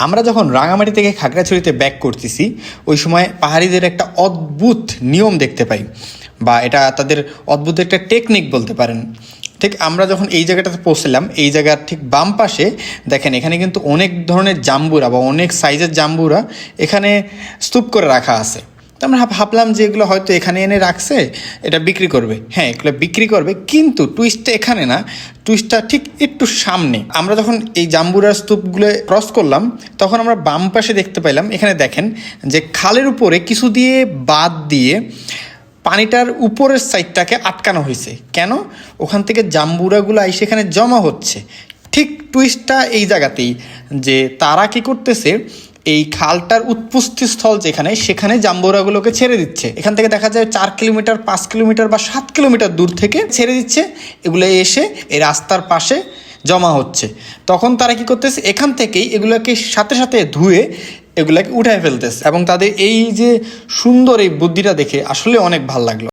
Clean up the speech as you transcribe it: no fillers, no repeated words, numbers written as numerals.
আমরা যখন রাঙামাটি থেকে খাগড়াছড়িতে ব্যাক করতেছি ওই সময় পাহাড়িদের একটা অদ্ভুত নিয়ম দেখতে পাই, বা এটা তাদের অদ্ভুত একটা টেকনিক বলতে পারেন। ঠিক আমরা যখন এই জায়গাটাতে পৌঁছলাম, এই জায়গার ঠিক বাম পাশে দেখেন এখানে কিন্তু অনেক ধরনের জাম্বুরা বা অনেক সাইজের জাম্বুরা এখানে স্তূপ করে রাখা আছে। তো আমরা ভাবলাম যে এগুলো হয়তো এখানে এনে রাখছে, এটা বিক্রি করবে। হ্যাঁ, এগুলো বিক্রি করবে, কিন্তু টুইস্টটা এখানে না, টুইস্টটা ঠিক একটু সামনে। আমরা যখন এই জাম্বুরার স্তূপগুলো ক্রস করলাম তখন আমরা বাম পাশে দেখতে পেলাম, এখানে দেখেন যে খালের উপরে কিছু দিয়ে বাদ দিয়ে পানিটার উপরের সাইডটাকে আটকানো হয়েছে। কেন? ওখান থেকে জাম্বুরাগুলো এসে এখানে জমা হচ্ছে। ঠিক টুইস্টটা এই জায়গাতেই যে তারা কি করতেছে, এই খালটার উৎপত্তি স্থল যেখানে, সেখানে জাম্বুরাগুলোকে ছেড়ে দিচ্ছে। এখান থেকে দেখা যায় 4 কিলোমিটার, 5 কিলোমিটার বা 7 কিলোমিটার দূর থেকে ছেড়ে দিচ্ছে। এগুলো এসে এই রাস্তার পাশে জমা হচ্ছে। তখন তারা কি করতেছে, এখান থেকেই এগুলোকে সাথে সাথে ধুয়ে এগুলাকে উঠায় ফেলতেছে। এবং তাদের এই যে সুন্দর এই বুদ্ধিটা দেখে আসলে অনেক ভালো লাগলো।